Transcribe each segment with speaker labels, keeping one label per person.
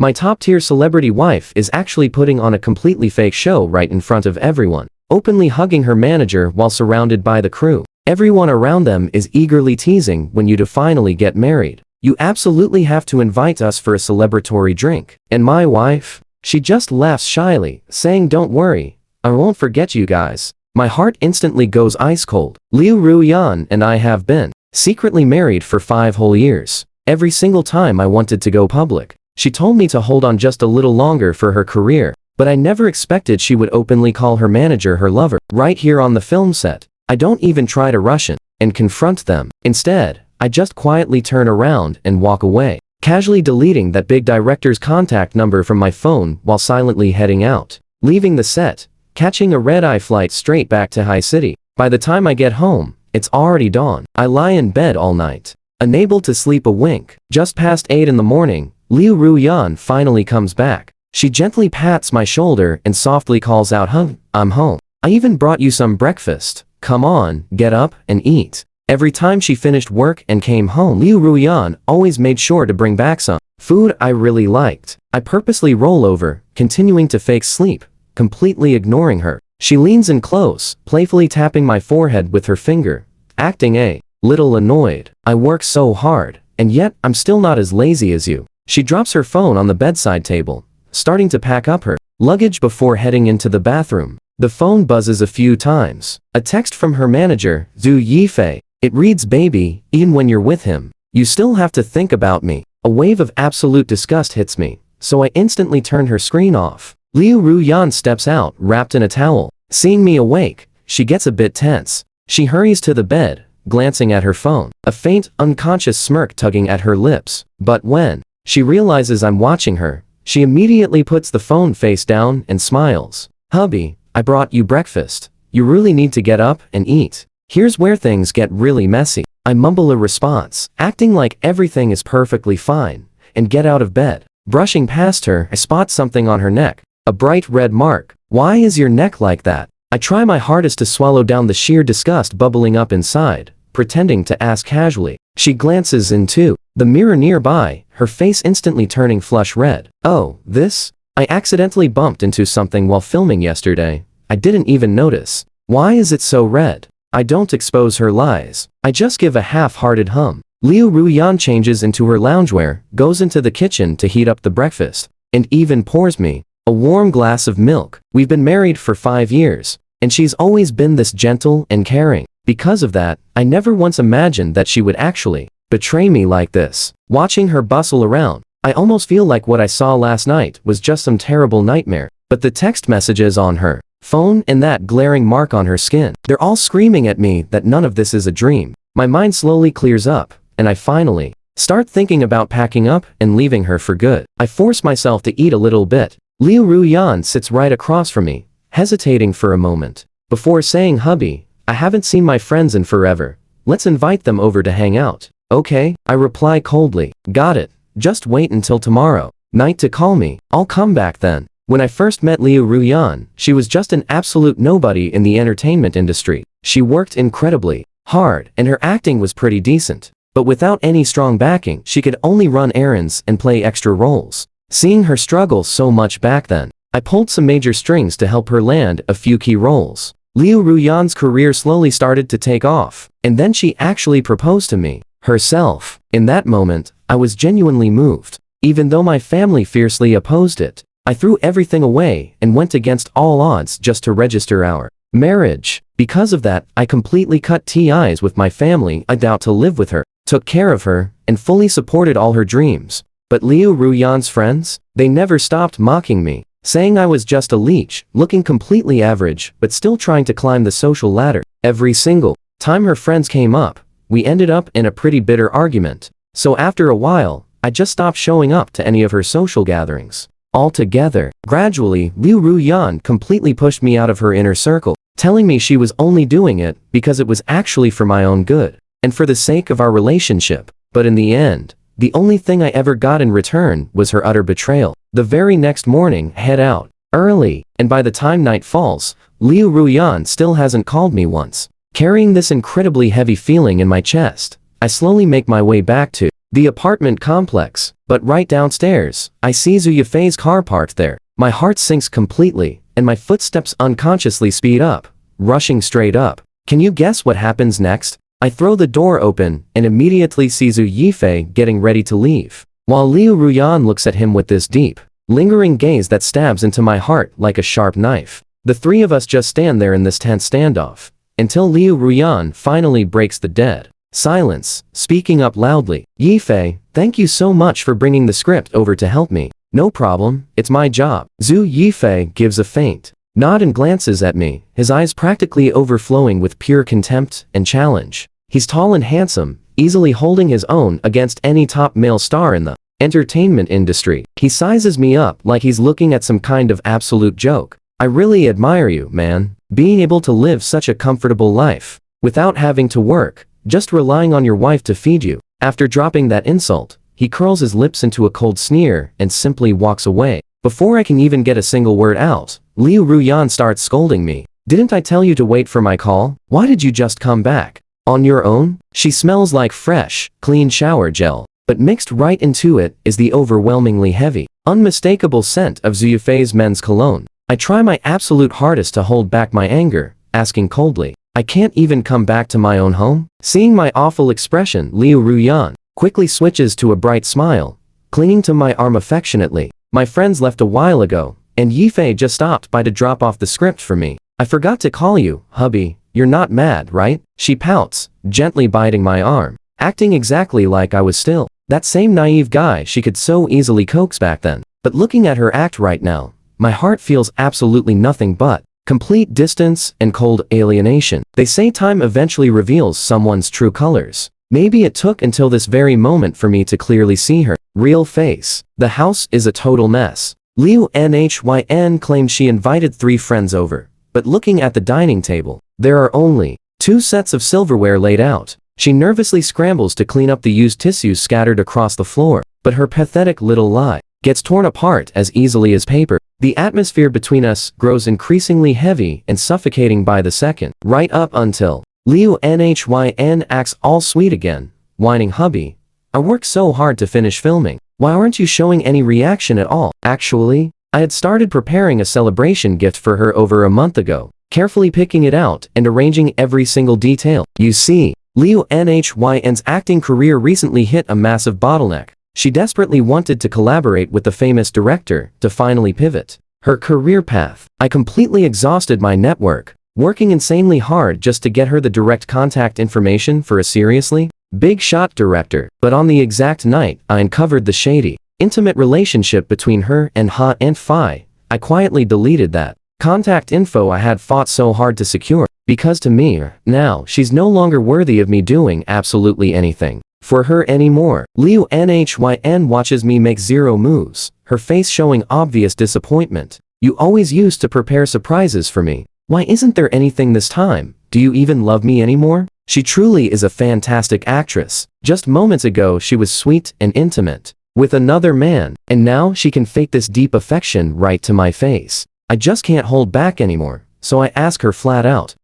Speaker 1: My top-tier celebrity wife is actually putting on a completely fake show right in front of everyone, openly hugging her manager while surrounded by the crew. Everyone around them is eagerly teasing when you do finally get married. You absolutely have to invite us for a celebratory drink. And my wife? She just laughs shyly, saying don't worry, I won't forget you guys. My heart instantly goes ice cold. Liu Ruyan and I have been secretly married for 5 whole years. Every single time I wanted to go public, she told me to hold on just a little longer for her career, but I never expected she would openly call her manager her lover. Right here on the film set, I don't even try to rush in and confront them. Instead, I just quietly turn around and walk away, casually deleting that big director's contact number from my phone while silently heading out. Leaving the set, catching a red-eye flight straight back to High City. By the time I get home, it's already dawn. I lie in bed all night, unable to sleep a wink. Just past 8 in the morning, Liu Ruyan finally comes back. She gently pats my shoulder and softly calls out, I'm home. I even brought you some breakfast. Come on, get up and eat. Every time she finished work and came home, Liu Ruyan always made sure to bring back some food I really liked. I purposely roll over, continuing to fake sleep, completely ignoring her. She leans in close, playfully tapping my forehead with her finger, acting a little annoyed. I work so hard, and yet I'm still not as lazy as you. She drops her phone on the bedside table, starting to pack up her luggage before heading into the bathroom. The phone buzzes a few times. A text from her manager, Zhu Yifei. It reads, baby, even when you're with him, you still have to think about me. A wave of absolute disgust hits me, so I instantly turn her screen off. Liu Ruyan steps out, wrapped in a towel. Seeing me awake, she gets a bit tense. She hurries to the bed, glancing at her phone, a faint, unconscious smirk tugging at her lips. But when she realizes I'm watching her, she immediately puts the phone face down and smiles. Hubby, I brought you breakfast. You really need to get up and eat. Here's where things get really messy. I mumble a response, acting like everything is perfectly fine, and get out of bed. Brushing past her, I spot something on her neck, a bright red mark. Why is your neck like that? I try my hardest to swallow down the sheer disgust bubbling up inside, pretending to ask casually. She glances into the mirror nearby, her face instantly turning flush red. Oh, this? I accidentally bumped into something while filming yesterday. I didn't even notice. Why is it so red? I don't expose her lies. I just give a half-hearted hum. Liu Ruyan changes into her loungewear, goes into the kitchen to heat up the breakfast, and even pours me a warm glass of milk. We've been married for 5 years, and she's always been this gentle and caring. Because of that, I never once imagined that she would actually betray me like this. Watching her bustle around, I almost feel like what I saw last night was just some terrible nightmare. But the text messages on her phone and that glaring mark on her skin, they're all screaming at me that none of this is a dream. My mind slowly clears up, and I finally start thinking about packing up and leaving her for good. I force myself to eat a little bit. Liu Ruyan sits right across from me, hesitating for a moment, before saying, hubby, I haven't seen my friends in forever. Let's invite them over to hang out. Okay, I reply coldly. Got it. Just wait until tomorrow night to call me. I'll come back then. When I first met Liu Ruyan, she was just an absolute nobody in the entertainment industry. She worked incredibly hard, and her acting was pretty decent. But without any strong backing, she could only run errands and play extra roles. Seeing her struggle so much back then, I pulled some major strings to help her land a few key roles. Liu Ruyan's career slowly started to take off, and then she actually proposed to me herself. In that moment, I was genuinely moved. Even though my family fiercely opposed it, I threw everything away and went against all odds just to register our marriage. Because of that, I completely cut ties with my family. I vowed to live with her, took care of her, and fully supported all her dreams. But Liu Ruyan's friends? They never stopped mocking me, saying I was just a leech, looking completely average, but still trying to climb the social ladder. Every single time her friends came up, we ended up in a pretty bitter argument. So after a while, I just stopped showing up to any of her social gatherings altogether. Gradually, Liu Ruyan completely pushed me out of her inner circle, telling me she was only doing it because it was actually for my own good, and for the sake of our relationship. But in the end, the only thing I ever got in return was her utter betrayal. The very next morning, I head out early, and by the time night falls, Liu Ruyan still hasn't called me once. Carrying this incredibly heavy feeling in my chest, I slowly make my way back to the apartment complex, but right downstairs, I see Zhu Yifei's car parked there. My heart sinks completely, and my footsteps unconsciously speed up, rushing straight up. Can you guess what happens next? I throw the door open and immediately see Zhu Yifei getting ready to leave, while Liu Ruyan looks at him with this deep, lingering gaze that stabs into my heart like a sharp knife. The three of us just stand there in this tense standoff, until Liu Ruyan finally breaks the dead silence, speaking up loudly. Yifei, thank you so much for bringing the script over to help me. No problem, it's my job. Zhu Yifei gives a faint nod and glances at me, his eyes practically overflowing with pure contempt and challenge. He's tall and handsome, easily holding his own against any top male star in the entertainment industry. He sizes me up like he's looking at some kind of absolute joke. I really admire you, man. Being able to live such a comfortable life, without having to work, just relying on your wife to feed you. After dropping that insult, he curls his lips into a cold sneer and simply walks away. Before I can even get a single word out, Liu Ruyan starts scolding me. Didn't I tell you to wait for my call? Why did you just come back? On your own? She smells like fresh, clean shower gel, but mixed right into it is the overwhelmingly heavy, unmistakable scent of Zhu Yifei's men's cologne. I try my absolute hardest to hold back my anger, asking coldly, I can't even come back to my own home? Seeing my awful expression, Liu Ruyan quickly switches to a bright smile, clinging to my arm affectionately. My friends left a while ago, and Yifei just stopped by to drop off the script for me. I forgot to call you, hubby. You're not mad, right? She pouts, gently biting my arm, acting exactly like I was still that same naive guy she could so easily coax back then. But looking at her act right now, my heart feels absolutely nothing but complete distance and cold alienation. They say time eventually reveals someone's true colors. Maybe it took until this very moment for me to clearly see her real face. The house is a total mess. Liu Nhin claims she invited 3 friends over, but looking at the dining table, there are only 2 sets of silverware laid out. She nervously scrambles to clean up the used tissues scattered across the floor, but her pathetic little lie gets torn apart as easily as paper. The atmosphere between us grows increasingly heavy and suffocating by the second, right up until Liu Nhin acts all sweet again, whining, hubby, I worked so hard to finish filming. Why aren't you showing any reaction at all? Actually, I had started preparing a celebration gift for her over a month ago, carefully picking it out and arranging every single detail. You see, Liu Nhin's acting career recently hit a massive bottleneck. She desperately wanted to collaborate with the famous director to finally pivot her career path. I completely exhausted my network, working insanely hard just to get her the direct contact information for a seriously big shot director. But on the exact night I uncovered the shady, intimate relationship between her and Ha and Phi, I quietly deleted that contact info I had fought so hard to secure, because to me, now she's no longer worthy of me doing absolutely anything for her anymore. Liu Nhin watches me make 0 moves, her face showing obvious disappointment. You always used to prepare surprises for me. Why isn't there anything this time? Do you even love me anymore? She truly is a fantastic actress. Just moments ago she was sweet and intimate with another man, and now she can fake this deep affection right to my face. I just can't hold back anymore, so I ask her flat out,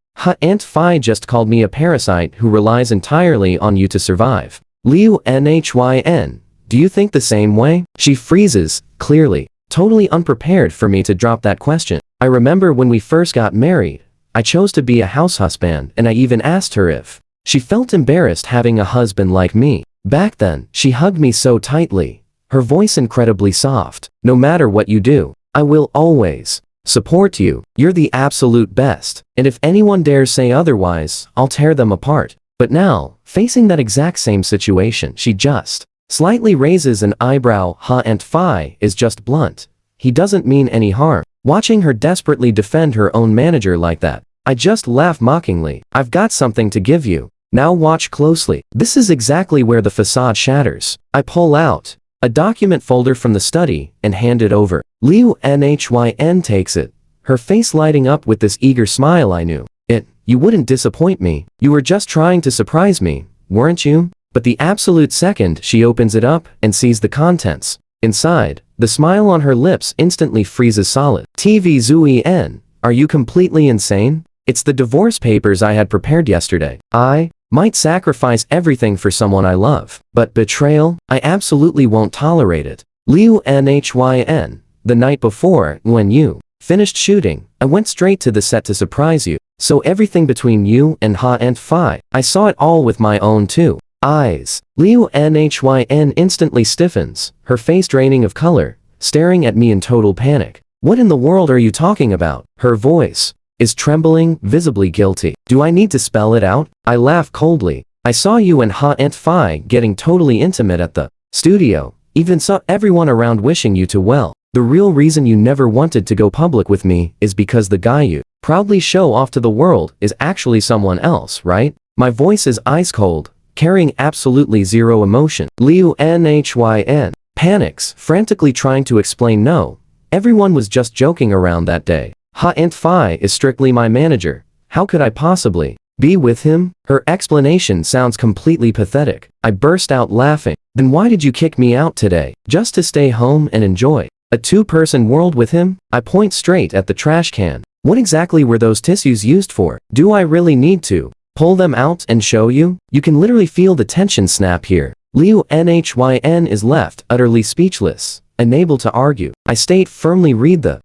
Speaker 1: Aunt Phi just called me a parasite who relies entirely on you to survive. Liu Nhin, do you think the same way? She freezes, clearly totally unprepared for me to drop that question. I remember when we first got married, I chose to be a house husband, and I even asked her if she felt embarrassed having a husband like me. Back then, she hugged me so tightly, her voice incredibly soft. No matter what you do, I will always support you. You're the absolute best, and if anyone dares say otherwise, I'll tear them apart. But now, facing that exact same situation, she just slightly raises an eyebrow. Aunt Phi is just blunt. He doesn't mean any harm. Watching her desperately defend her own manager like that, I just laugh mockingly. I've got something to give you. Now watch closely. This is exactly where the facade shatters. I pull out a document folder from the study and hand it over. Liu Nhin takes it, her face lighting up with this eager smile. I knew it. You wouldn't disappoint me. You were just trying to surprise me, weren't you? But the absolute second she opens it up and sees the contents inside, the smile on her lips instantly freezes solid. TV Zhu Yin, are you completely insane? It's the divorce papers I had prepared yesterday. Might sacrifice everything for someone I love. But betrayal? I absolutely won't tolerate it. Liu Nhin. The night before, when you finished shooting, I went straight to the set to surprise you. So everything between you and Ha and Phi, I saw it all with my own two eyes. Liu Nhin instantly stiffens, her face draining of color, staring at me in total panic. What in the world are you talking about? Her voice is trembling, visibly guilty. Do I need to spell it out? I laugh coldly. I saw you and Ha and Phi getting totally intimate at the studio. Even saw everyone around wishing you to well. The real reason you never wanted to go public with me is because the guy you proudly show off to the world is actually someone else, right? My voice is ice cold, carrying absolutely zero emotion. Liu Nhin panics, frantically trying to explain no. Everyone was just joking around that day. Ha and Phi is strictly my manager. How could I possibly be with him? Her explanation sounds completely pathetic. I burst out laughing. Then why did you kick me out today? Just to stay home and enjoy a two-person world with him? I point straight at the trash can. What exactly were those tissues used for? Do I really need to pull them out and show you? You can literally feel the tension snap here. Liu Nhin is left utterly speechless, unable to argue. I state firmly read the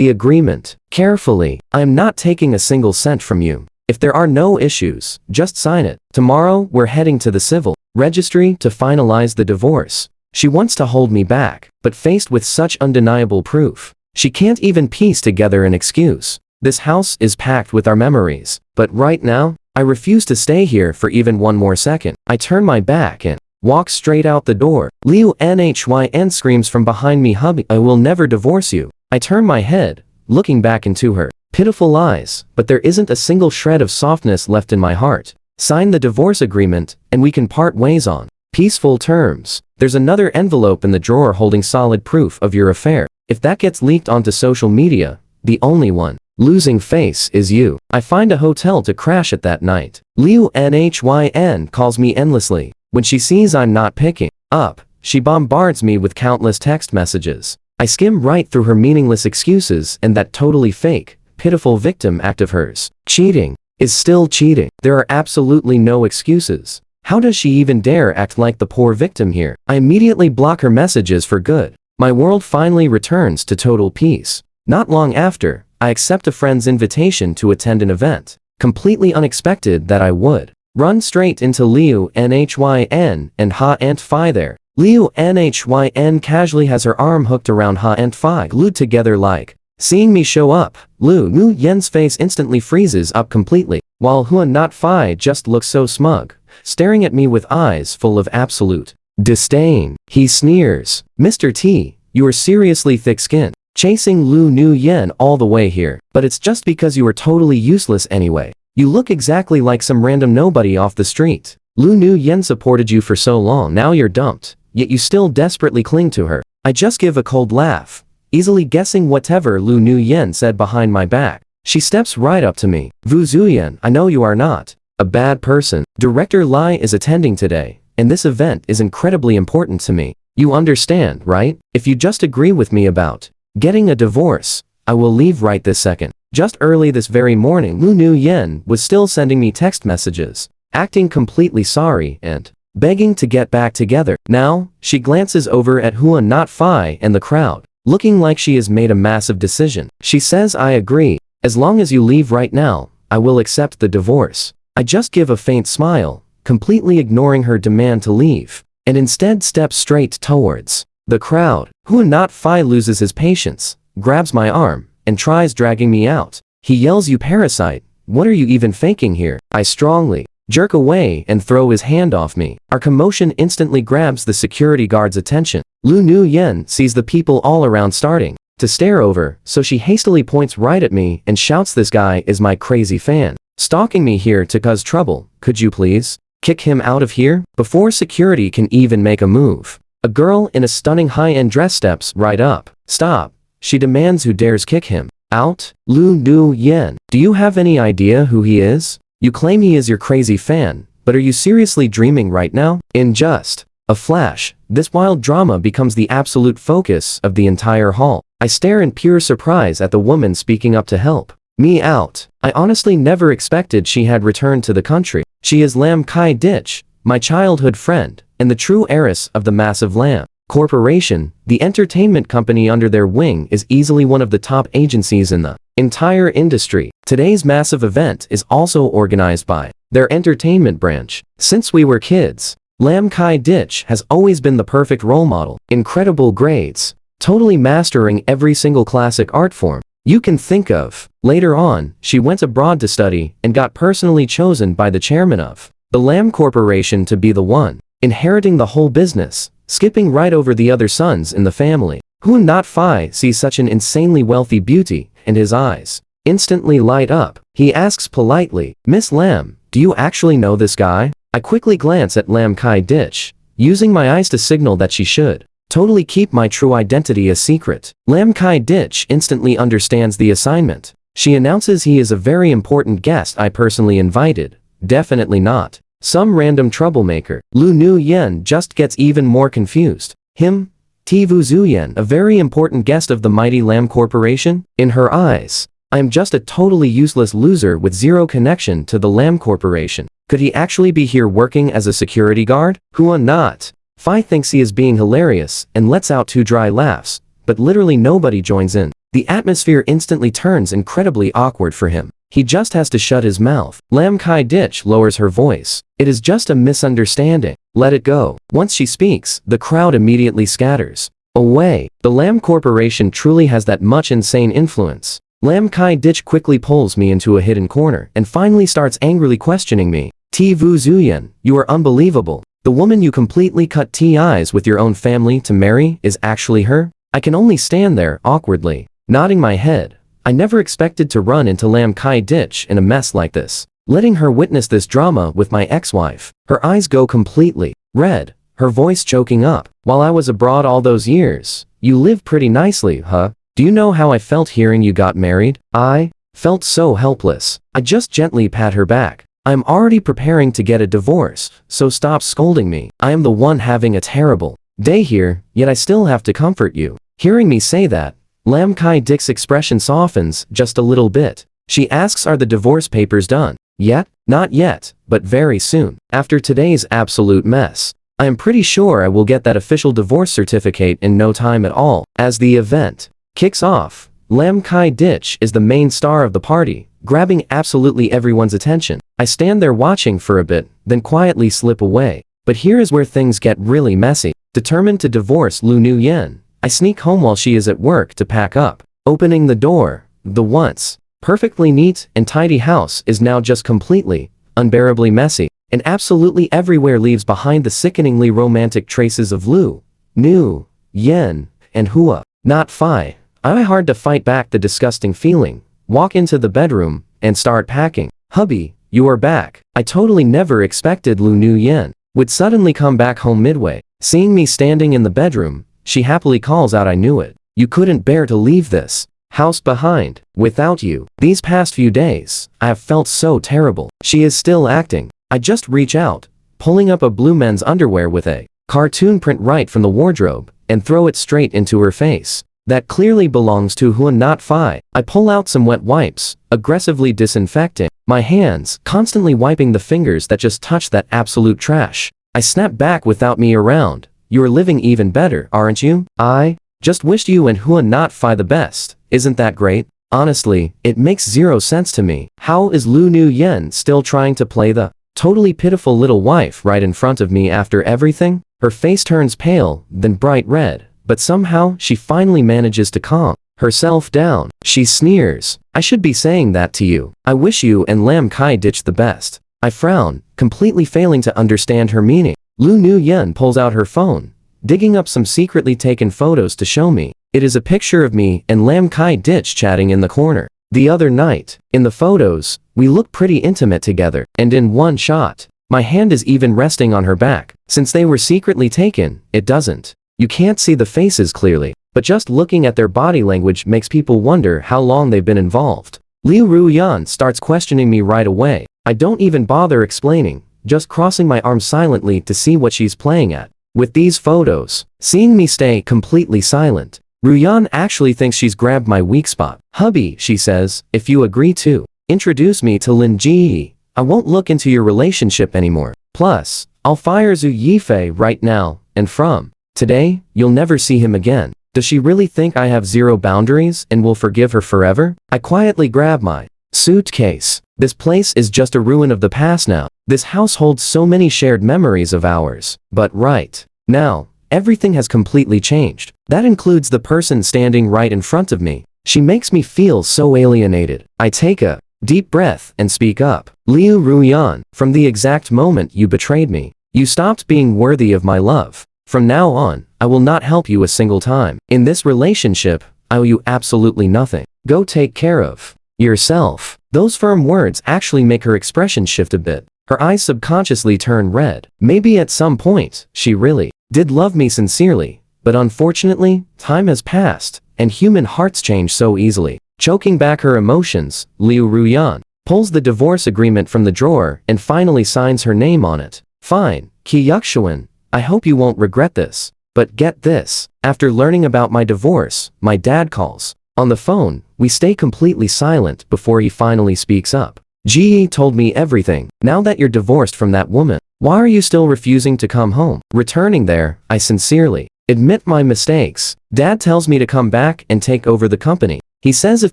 Speaker 1: agreement carefully. I am not taking a single cent from you. If there are no issues, just sign it. Tomorrow we're heading to the civil registry to finalize the divorce. She wants to hold me back, but faced with such undeniable proof, she can't even piece together an excuse. This house is packed with our memories, but right now, I refuse to stay here for even one more second. I turn my back and walk straight out the door. Liu Nhin screams from behind me, hubby, I will never divorce you. I turn my head, looking back into her pitiful eyes, but there isn't a single shred of softness left in my heart. Sign the divorce agreement, and we can part ways on peaceful terms. There's another envelope in the drawer holding solid proof of your affair. If that gets leaked onto social media, the only one losing face is you. I find a hotel to crash at that night. Liu Nhin calls me endlessly. When she sees I'm not picking up, she bombards me with countless text messages. I skim right through her meaningless excuses and that totally fake, pitiful victim act of hers. Cheating is still cheating. There are absolutely no excuses. How does she even dare act like the poor victim here? I immediately block her messages for good. My world finally returns to total peace. Not long after, I accept a friend's invitation to attend an event. Completely unexpected that I would run straight into Liu Nhin and Ha and Phi there. Liu Nhin casually has her arm hooked around Ha and Phi, glued together like. Seeing me show up, Liu Nhin's face instantly freezes up completely, while Hua not Phi just looks so smug, staring at me with eyes full of absolute disdain. He sneers, Mr. T, you are seriously thick-skinned, chasing Liu Nhin all the way here, but it's just because you are totally useless anyway. You look exactly like some random nobody off the street. Liu Nhin supported you for so long, now you're dumped, yet you still desperately cling to her. I just give a cold laugh, easily guessing whatever Liu Nhin said behind my back. She steps right up to me. Vu Zuyan, I know you are not a bad person. Director Lai is attending today, and this event is incredibly important to me. You understand, right? If you just agree with me about getting a divorce, I will leave right this second. Just early this very morning, Liu Nhin was still sending me text messages, acting completely sorry and begging to get back together. Now, she glances over at Hua not Phi and the crowd, looking like she has made a massive decision. She says, I agree. As long as you leave right now, I will accept the divorce. I just give a faint smile, completely ignoring her demand to leave, and instead step straight towards the crowd. Hua not Phi loses his patience, grabs my arm, and tries dragging me out. He yells, you parasite, what are you even faking here? I strongly jerk away and throw his hand off me. Our commotion instantly grabs the security guard's attention. Liu Nhin sees the people all around starting to stare over, so she hastily points right at me and shouts, this guy is my crazy fan, stalking me here to cause trouble. Could you please kick him out of here? Before security can even make a move, a girl in a stunning high-end dress steps right up. Stop, she demands. Who dares kick him out? Liu Nhin, do you have any idea who he is? You claim he is your crazy fan, but are you seriously dreaming right now? In just a flash, this wild drama becomes the absolute focus of the entire hall. I stare in pure surprise at the woman speaking up to help me out. I honestly never expected she had returned to the country. She is Lam Kai Ditch, my childhood friend, and the true heiress of the massive Lam Corporation. The entertainment company under their wing is easily one of the top agencies in the entire industry. Today's massive event is also organized by their entertainment branch. Since we were kids, Lam Kai Ditch has always been the perfect role model. Incredible grades, totally mastering every single classic art form you can think of. Later on, she went abroad to study and got personally chosen by the chairman of the Lam Corporation to be the one inheriting the whole business, skipping right over the other sons in the family. Huan Not Fai sees such an insanely wealthy beauty, and his eyes instantly light up. He asks politely, "Miss Lam, do you actually know this guy?" I quickly glance at Lam Kai Ditch, using my eyes to signal that she should totally keep my true identity a secret. Lam Kai Ditch instantly understands the assignment. She announces he is a very important guest I personally invited. Definitely not some random troublemaker. Lu Nu Yen just gets even more confused. Him? Tivu Zuyen, a very important guest of the mighty Lam Corporation? In her eyes, I am just a totally useless loser with zero connection to the Lam Corporation. Could he actually be here working as a security guard? Huan Not Fai thinks he is being hilarious and lets out two dry laughs, but literally nobody joins in. The atmosphere instantly turns incredibly awkward for him. He just has to shut his mouth. Lam Kai Ditch lowers her voice. It is just a misunderstanding. Let it go. Once she speaks, the crowd immediately scatters away. The Lam Corporation truly has that much insane influence. Lam Kai Ditch quickly pulls me into a hidden corner and finally starts angrily questioning me. Tivu Zuyen, you are unbelievable. The woman you completely cut ties with your own family to marry is actually her? I can only stand there awkwardly, nodding my head. I never expected to run into Lam Kai Ditch in a mess like this. Letting her witness this drama with my ex-wife. Her eyes go completely red, her voice choking up. While I was abroad all those years, you live pretty nicely, huh? Do you know how I felt hearing you got married? I felt so helpless. I just gently pat her back. I'm already preparing to get a divorce, so stop scolding me. I am the one having a terrible day here, yet I still have to comfort you. Hearing me say that, Lam Kai Ditch's expression softens just a little bit. She asks, are the divorce papers done? Yet? Not yet, but very soon. After today's absolute mess, I am pretty sure I will get that official divorce certificate in no time at all. As the event kicks off, Lam Kai Ditch is the main star of the party, grabbing absolutely everyone's attention. I stand there watching for a bit, then quietly slip away. But here is where things get really messy. Determined to divorce Lu Nu Yen, I sneak home while she is at work to pack up. Opening the door, the once perfectly neat and tidy house is now just completely, unbearably messy, and absolutely everywhere leaves behind the sickeningly romantic traces of Lu Nu Yen and Huan Not Fai. I hard to fight back the disgusting feeling, walk into the bedroom, and start packing. Hubby, you are back. I totally never expected Lu Nu Yen would suddenly come back home midway. Seeing me standing in the bedroom, she happily calls out, I knew it. You couldn't bear to leave this house behind without you. These past few days, I have felt so terrible. She is still acting. I just reach out, pulling up a blue men's underwear with a cartoon print right from the wardrobe, and throw it straight into her face. That clearly belongs to Huan Not Fai. I pull out some wet wipes, aggressively disinfecting my hands, constantly wiping the fingers that just touched that absolute trash. I snap back without me around. You're living even better, aren't you? I just wished you and Huan Not Fai the best. Isn't that great? Honestly, it makes zero sense to me. How is Lu Nu Yen still trying to play the totally pitiful little wife right in front of me after everything? Her face turns pale, then bright red, but somehow she finally manages to calm herself down. She sneers. I should be saying that to you. I wish you and Lam Kai Ditch the best. I frown, completely failing to understand her meaning. Lu Nu Yen pulls out her phone, digging up some secretly taken photos to show me. It is a picture of me and Lam Kai Ditch chatting in the corner. The other night, in the photos, we look pretty intimate together, and in one shot, my hand is even resting on her back. Since they were secretly taken, it doesn't. You can't see the faces clearly, but just looking at their body language makes people wonder how long they've been involved. Liu Ruyan starts questioning me right away. I don't even bother explaining, just crossing my arms silently to see what she's playing at. With these photos, seeing me stay completely silent, Ruyan actually thinks she's grabbed my weak spot. Hubby, she says, if you agree to introduce me to Lin Ji, I won't look into your relationship anymore. Plus, I'll fire Zhu Yifei right now, and from today, you'll never see him again. Does she really think I have zero boundaries and will forgive her forever? I quietly grab my suitcase. This place is just a ruin of the past now. This house holds so many shared memories of ours. But right now, everything has completely changed. That includes the person standing right in front of me. She makes me feel so alienated. I take a deep breath and speak up. Liu Ruyan, from the exact moment you betrayed me, you stopped being worthy of my love. From now on, I will not help you a single time. In this relationship, I owe you absolutely nothing. Go take care of yourself. Those firm words actually make her expression shift a bit. Her eyes subconsciously turn red. Maybe at some point, she really did love me sincerely, but unfortunately, time has passed, and human hearts change so easily. Choking back her emotions, Liu Ruyan pulls the divorce agreement from the drawer and finally signs her name on it. Fine, Qi Yuxuan, I hope you won't regret this. But get this, after learning about my divorce, my dad calls. On the phone, we stay completely silent before he finally speaks up. Ji told me everything. Now that you're divorced from that woman, why are you still refusing to come home? Returning there, I sincerely admit my mistakes. Dad tells me to come back and take over the company. He says if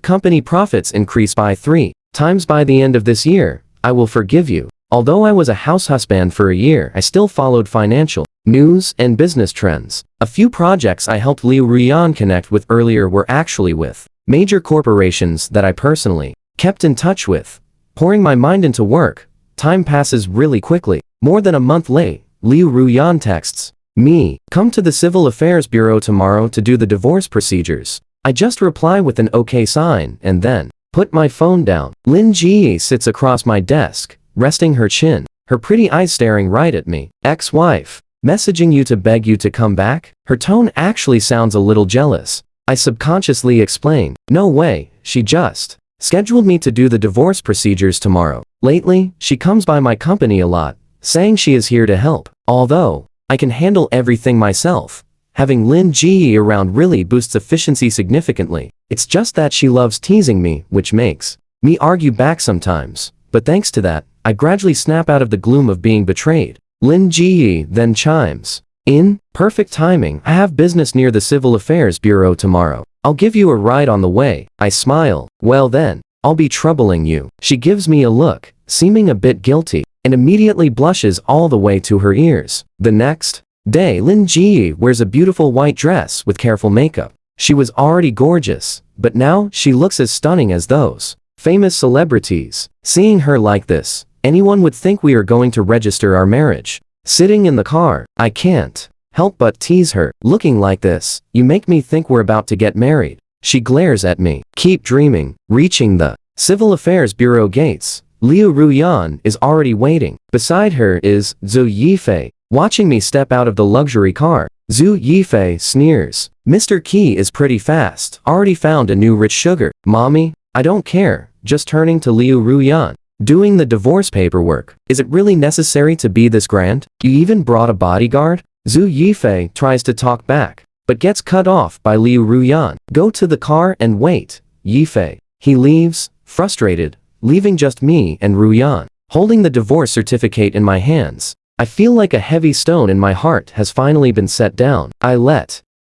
Speaker 1: company profits increase by 3 times by the end of this year, I will forgive you. Although I was a house husband for a year, I still followed financial news and business trends. A few projects I helped Liu Ruyan connect with earlier were actually with major corporations that I personally kept in touch with. Pouring my mind into work, time passes really quickly. More than a month late, Liu Ruyan texts me, come to the Civil Affairs Bureau tomorrow to do the divorce procedures. I just reply with an okay sign and then put my phone down. Lin Ji sits across my desk, resting her chin, her pretty eyes staring right at me. Ex-wife, messaging you to beg you to come back? Her tone actually sounds a little jealous. I subconsciously explain, no way, she just scheduled me to do the divorce procedures tomorrow. Lately, she comes by my company a lot, saying she is here to help. Although I can handle everything myself, having Lin Ji around really boosts efficiency significantly. It's just that she loves teasing me, which makes me argue back sometimes. But thanks to that, I gradually snap out of the gloom of being betrayed. Lin Ji then chimes in, perfect timing, I have business near the Civil Affairs Bureau tomorrow. I'll give you a ride on the way. I smile, well then, I'll be troubling you. She gives me a look, seeming a bit guilty, and immediately blushes all the way to her ears. The next day, Lin Ji wears a beautiful white dress with careful makeup. She was already gorgeous, but now she looks as stunning as those famous celebrities. Seeing her like this, anyone would think we are going to register our marriage. Sitting in the car, I can't help but tease her. Looking like this, you make me think we're about to get married. She glares at me. Keep dreaming. Reaching the Civil Affairs Bureau gates, Liu Ruyan is already waiting. Beside her is Zhu Yifei, watching me step out of the luxury car. Zhu Yifei sneers. Mr. Qi is pretty fast. Already found a new rich sugar. Mommy, I don't care. Just turning to Liu Ruyan. Doing the divorce paperwork. Is it really necessary to be this grand? You even brought a bodyguard? Zhu Yifei tries to talk back, but gets cut off by Liu Ruyan. Go to the car and wait, Yifei. He leaves, frustrated, leaving just me and Ruyan. Holding the divorce certificate in my hands, I feel like a heavy stone in my heart has finally been set down.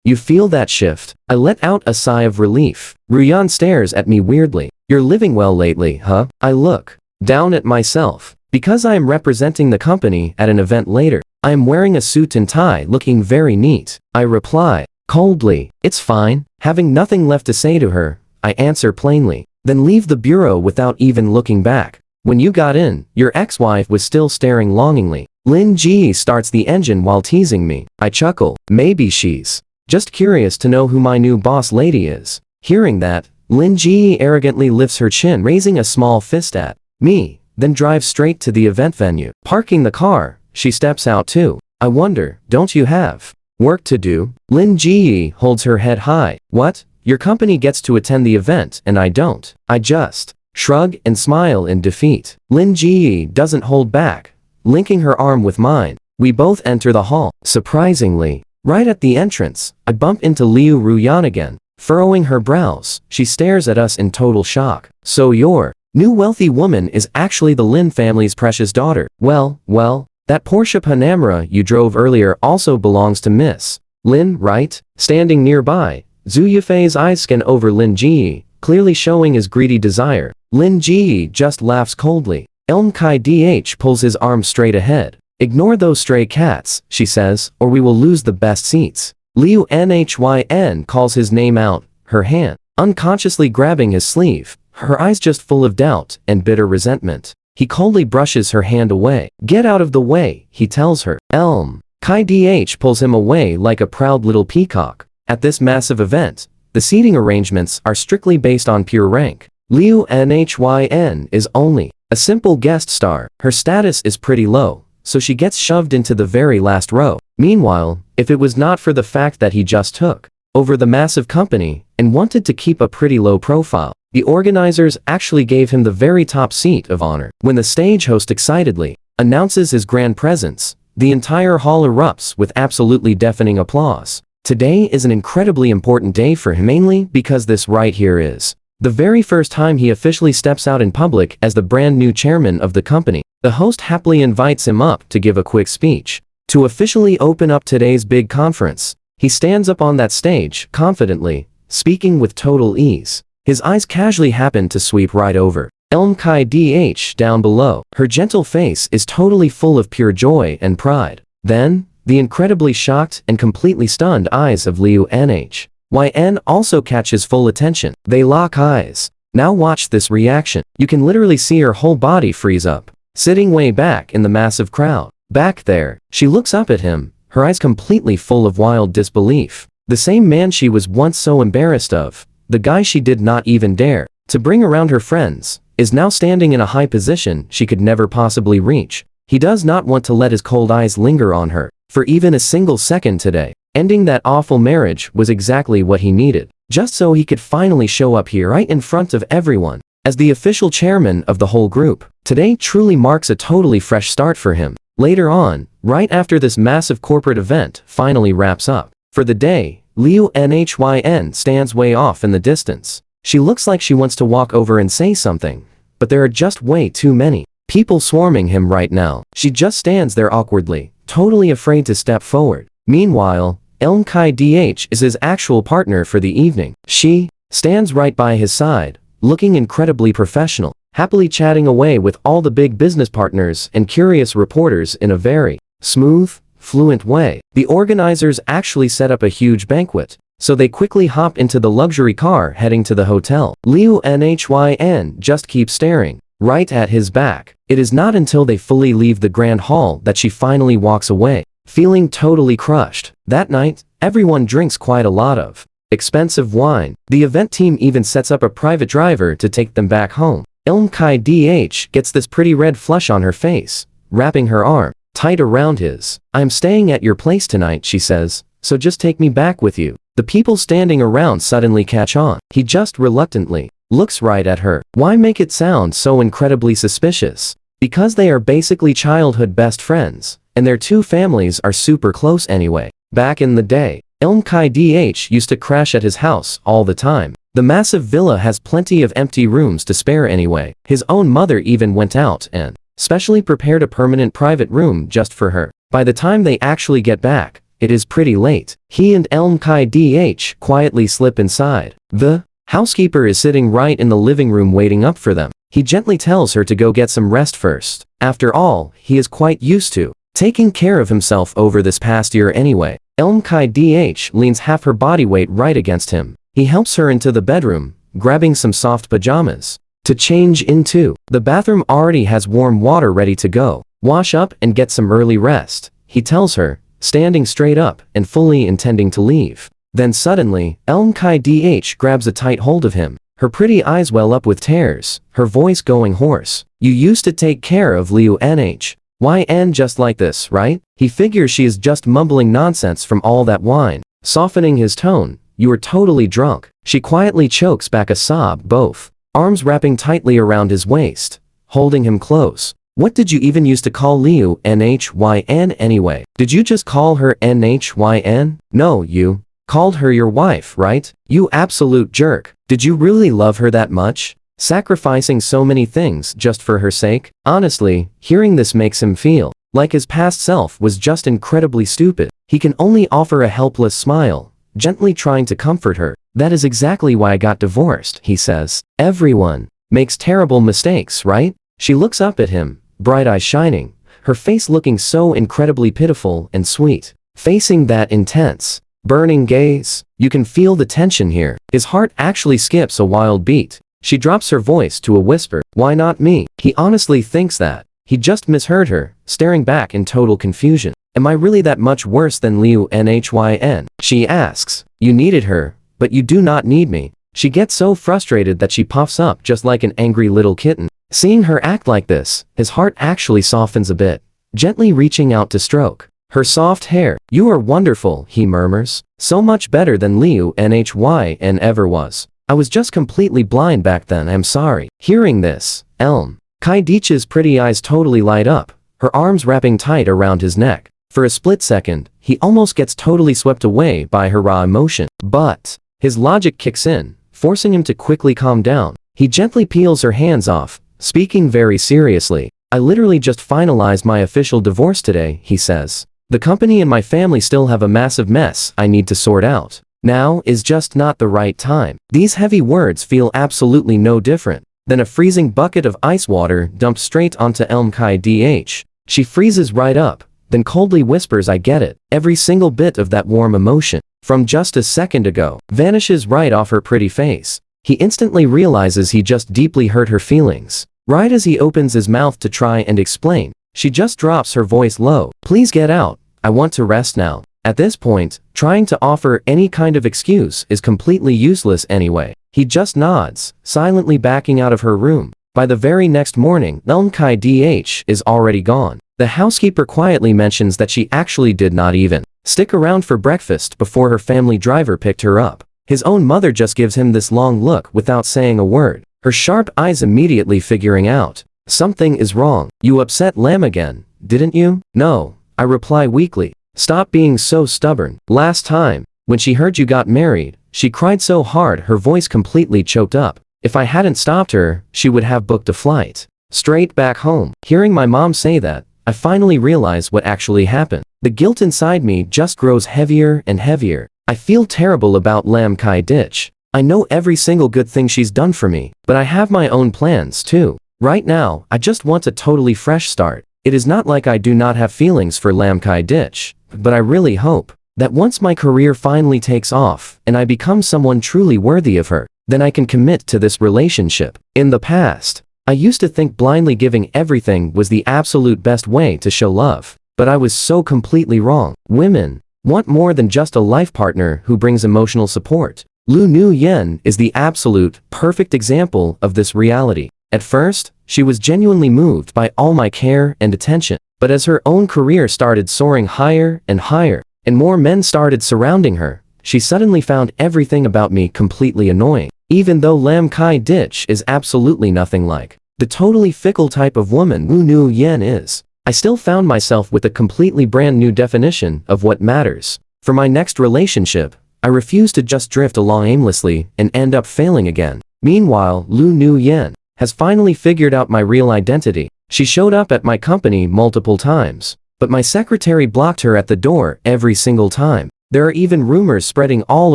Speaker 1: You feel that shift? I let out a sigh of relief. Ruyan stares at me weirdly. You're living well lately, huh? I look down at myself. Because I am representing the company at an event later, I am wearing a suit and tie looking very neat. I reply coldly, it's fine. Having nothing left to say to her, I answer plainly, then leave the bureau without even looking back. When you got in, your ex-wife was still staring longingly. Lin Ji starts the engine while teasing me. I chuckle, maybe she's just curious to know who my new boss lady is. Hearing that, Lin Ji arrogantly lifts her chin, raising a small fist at me, then drives straight to the event venue. Parking the car, she steps out too. I wonder, don't you have work to do? Lin Ji holds her head high. What? Your company gets to attend the event and I don't. I just shrug and smile in defeat. Lin Ji doesn't hold back, linking her arm with mine. We both enter the hall. Surprisingly, right at the entrance, I bump into Liu Ruyan again. Furrowing her brows, she stares at us in total shock. So you're new wealthy woman is actually the Lin family's precious daughter. Well, that Porsche Panamera you drove earlier also belongs to Miss Lin, right? Standing nearby, Zhu Yifei's eyes scan over Lin Ji, clearly showing his greedy desire. Lin Ji just laughs coldly. Elm Kai Dh pulls his arm straight ahead. Ignore those stray cats, she says, or we will lose the best seats. Liu Nhin calls his name out, her hand unconsciously grabbing his sleeve, her eyes just full of doubt and bitter resentment. He coldly brushes her hand away. Get out of the way, he tells her. Elm Kai Dh pulls him away like a proud little peacock. At this massive event, the seating arrangements are strictly based on pure rank. Liu Nhin is only a simple guest star. Her status is pretty low, so she gets shoved into the very last row. Meanwhile, if it was not for the fact that he just took over the massive company and wanted to keep a pretty low profile, the organizers actually gave him the very top seat of honor. When the stage host excitedly announces his grand presence, the entire hall erupts with absolutely deafening applause. Today is an incredibly important day for him, mainly because this right here is the very first time he officially steps out in public as the brand new chairman of the company. The host happily invites him up to give a quick speech. To officially open up today's big conference, he stands up on that stage, confidently, speaking with total ease. His eyes casually happen to sweep right over Elm Kai Dh down below. Her gentle face is totally full of pure joy and pride. Then, the incredibly shocked and completely stunned eyes of Liu Nhin also catch his full attention. They lock eyes. Now watch this reaction. You can literally see her whole body freeze up, sitting way back in the massive crowd. Back there, she looks up at him, her eyes completely full of wild disbelief. The same man she was once so embarrassed of, the guy she did not even dare to bring around her friends, is now standing in a high position she could never possibly reach. He does not want to let his cold eyes linger on her for even a single second today. Ending that awful marriage was exactly what he needed, just so he could finally show up here right in front of everyone as the official chairman of the whole group. Today truly marks a totally fresh start for him. Later on, right after this massive corporate event finally wraps up for the day, Liu Nhin stands way off in the distance. She looks like she wants to walk over and say something, but there are just way too many people swarming him right now. She just stands there awkwardly, totally afraid to step forward. Meanwhile, Elm Kai Dh is his actual partner for the evening. She stands right by his side, looking incredibly professional, happily chatting away with all the big business partners and curious reporters in a very smooth, fluent way. The organizers actually set up a huge banquet, so they quickly hop into the luxury car heading to the hotel. Liu Nhin just keeps staring right at his back. It is not until they fully leave the grand hall that she finally walks away, feeling totally crushed. That night, everyone drinks quite a lot of expensive wine. The event team even sets up a private driver to take them back home. Elm Kai Dh gets this pretty red flush on her face, wrapping her arm tight around his. I'm staying at your place tonight, she says, so just take me back with you. The people standing around suddenly catch on. He just reluctantly looks right at her. Why make it sound so incredibly suspicious? Because they are basically childhood best friends, and their two families are super close anyway. Back in the day, Elm Kai Dh used to crash at his house all the time. The massive villa has plenty of empty rooms to spare anyway. His own mother even went out and specially prepared a permanent private room just for her. By the time they actually get back, it is pretty late. He and Elm Kai Dh quietly slip inside. The housekeeper is sitting right in the living room waiting up for them. He gently tells her to go get some rest first. After all, he is quite used to taking care of himself over this past year anyway. Elm Kai Dh leans half her body weight right against him. He helps her into the bedroom, grabbing some soft pajamas to change into. The bathroom already has warm water ready to go. Wash up and get some early rest, he tells her, standing straight up and fully intending to leave. Then suddenly, Elm Kai Dh grabs a tight hold of him. Her pretty eyes well up with tears, her voice going hoarse. You used to take care of Liu Nhin just like this, right? He figures she is just mumbling nonsense from all that wine. Softening his tone, you are totally drunk. She quietly chokes back a sob, both arms wrapping tightly around his waist, holding him close. What did you even used to call Liu Nhin anyway? Did you just call her Nhin? No, you called her your wife, right? You absolute jerk. Did you really love her that much? sacrificing so many things just for her sake. Honestly, hearing this makes him feel like his past self was just incredibly stupid. He can only offer a helpless smile, gently trying to comfort her. That is exactly why I got divorced, he says. Everyone makes terrible mistakes, right? She looks up at him, bright eyes shining, her face looking so incredibly pitiful and sweet. Facing that intense, burning gaze, you can feel the tension here. His heart actually skips a wild beat. She drops her voice to a whisper. Why not me? He honestly thinks that he just misheard her, staring back in total confusion. Am I really that much worse than Liu Nhin? She asks. You needed her, but you do not need me. She gets so frustrated that she puffs up just like an angry little kitten. Seeing her act like this, his heart actually softens a bit, gently reaching out to stroke her soft hair. You are wonderful, he murmurs. So much better than Liu Nhin ever was. I was just completely blind back then, I'm sorry. Hearing this, Elm Kai-Dich's pretty eyes totally light up, her arms wrapping tight around his neck. For a split second, he almost gets totally swept away by her raw emotion. But his logic kicks in, forcing him to quickly calm down. He gently peels her hands off, speaking very seriously. I literally just finalized my official divorce today, he says. The company and my family still have a massive mess I need to sort out. Now is just not the right time. These heavy words feel absolutely no different than a freezing bucket of ice water dumped straight onto Elm Kai-Dich. She freezes right up, then coldly whispers, I get it. Every single bit of that warm emotion from just a second ago vanishes right off her pretty face. He instantly realizes he just deeply hurt her feelings. Right as he opens his mouth to try and explain, she just drops her voice low. Please get out. I want to rest now. At this point, trying to offer any kind of excuse is completely useless anyway. He just nods, silently backing out of her room. By the very next morning, Elm Kai-Dich is already gone. The housekeeper quietly mentions that she actually did not even stick around for breakfast before her family driver picked her up. His own mother just gives him this long look without saying a word, her sharp eyes immediately figuring out something is wrong. You upset Lam again, didn't you? No, I reply weakly. Stop being so stubborn. Last time, when she heard you got married, she cried so hard her voice completely choked up. If I hadn't stopped her, she would have booked a flight straight back home. Hearing my mom say that, I finally realize what actually happened. The guilt inside me just grows heavier and heavier. I feel terrible about Lam Kai-Dich. I know every single good thing she's done for me, but I have my own plans too. Right now, I just want a totally fresh start. It is not like I do not have feelings for Lam Kai-Dich, but I really hope that once my career finally takes off and I become someone truly worthy of her, then I can commit to this relationship. In the past, I used to think blindly giving everything was the absolute best way to show love, but I was so completely wrong. Women want more than just a life partner who brings emotional support. Lu Nuyen is the absolute perfect example of this reality. At first, she was genuinely moved by all my care and attention, but as her own career started soaring higher, and more men started surrounding her, she suddenly found everything about me completely annoying. Even though Lam Kai-Dich is absolutely nothing like the totally fickle type of woman Lu Nuyen is, I still found myself with a completely brand new definition of what matters. For my next relationship, I refuse to just drift along aimlessly and end up failing again. Meanwhile, Lu Nuyen has finally figured out my real identity. She showed up at my company multiple times, but my secretary blocked her at the door every single time. There are even rumors spreading all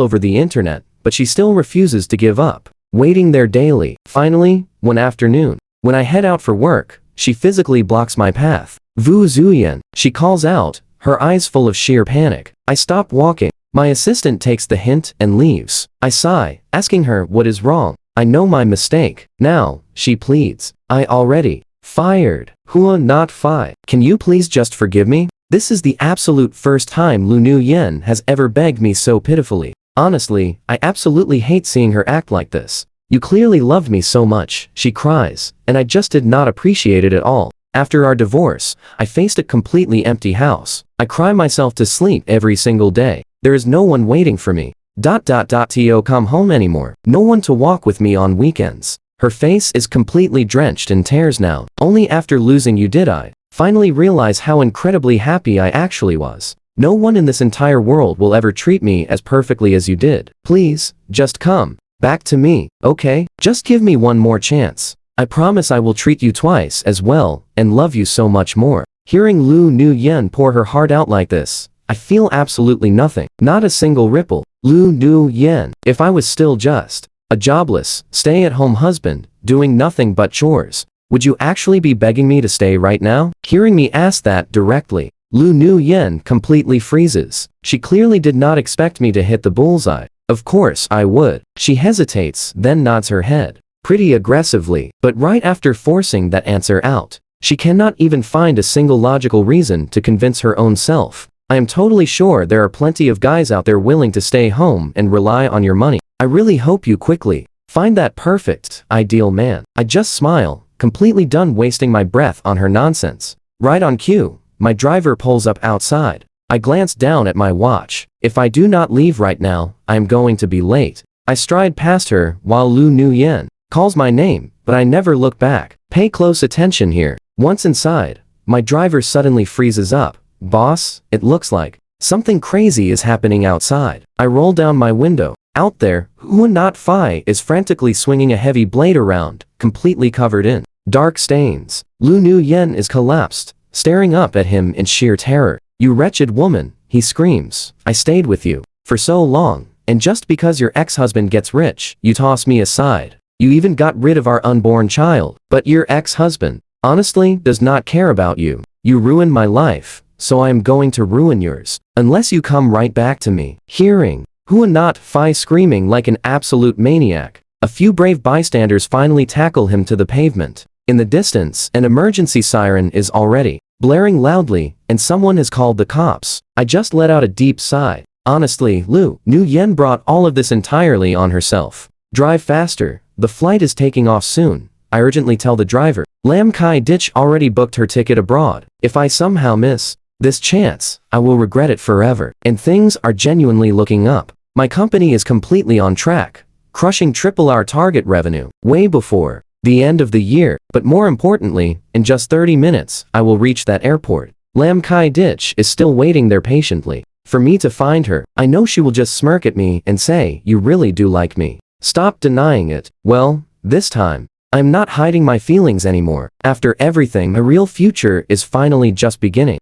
Speaker 1: over the internet, but she still refuses to give up, waiting there daily. Finally, one afternoon, when I head out for work, she physically blocks my path. Vu Zuyan, she calls out, her eyes full of sheer panic. I stop walking. My assistant takes the hint and leaves. I sigh, asking her what is wrong. I know my mistake. Now, she pleads. I already fired Hua not Fi. Can you please just forgive me? This is the absolute first time Lu Nuyen has ever begged me so pitifully. Honestly, I absolutely hate seeing her act like this. You clearly loved me so much, she cries, and I just did not appreciate it at all. After our divorce, I faced a completely empty house. I cry myself to sleep every single day. There is no one waiting for me. To come home anymore. No one to walk with me on weekends. Her face is completely drenched in tears now. Only after losing you did I finally realize how incredibly happy I actually was. No one in this entire world will ever treat me as perfectly as you did. Please, just come. Back to me, okay? Just give me one more chance. I promise I will treat you twice as well and love you so much more. Hearing Lu Nuyen pour her heart out like this, I feel absolutely nothing. Not a single ripple. Lu Nuyen, if I was still just a jobless, stay-at-home husband, doing nothing but chores, would you actually be begging me to stay right now? Hearing me ask that directly, Lu Nuyen completely freezes. She clearly did not expect me to hit the bullseye. Of course I would. She hesitates, then nods her head, pretty aggressively, but right after forcing that answer out, she cannot even find a single logical reason to convince her own self. I am totally sure there are plenty of guys out there willing to stay home and rely on your money. I really hope you quickly find that perfect, ideal man. I just smile, completely done wasting my breath on her nonsense. Right on cue, my driver pulls up outside. I glance down at my watch. If I do not leave right now, I am going to be late. I stride past her while Lu Nuyen calls my name, but I never look back. Pay close attention here. Once inside, my driver suddenly freezes up. Boss, it looks like something crazy is happening outside. I roll down my window. Out there, Huan Not Fai is frantically swinging a heavy blade around, completely covered in dark stains. Lu Nuyen is collapsed, staring up at him in sheer terror. You wretched woman, he screams. I stayed with you for so long, and just because your ex-husband gets rich, you toss me aside. You even got rid of our unborn child, but your ex-husband, honestly, does not care about you. You ruined my life, so I am going to ruin yours, unless you come right back to me. Hearing Huan Not Fai screaming like an absolute maniac, a few brave bystanders finally tackle him to the pavement. In the distance, an emergency siren is already blaring loudly, and someone has called the cops. I just let out a deep sigh. Honestly, Lu Nuyen brought all of this entirely on herself. Drive faster, the flight is taking off soon. I urgently tell the driver. Lam Kai Ditch already booked her ticket abroad. If I somehow miss this chance, I will regret it forever. And things are genuinely looking up. My company is completely on track, crushing triple our target revenue, way before the end of the year, but more importantly, in just 30 minutes, I will reach that airport. Lam Kai Ditch is still waiting there patiently for me to find her. I know she will just smirk at me and say, you really do like me. Stop denying it. Well, this time, I'm not hiding my feelings anymore. After everything, my real future is finally just beginning.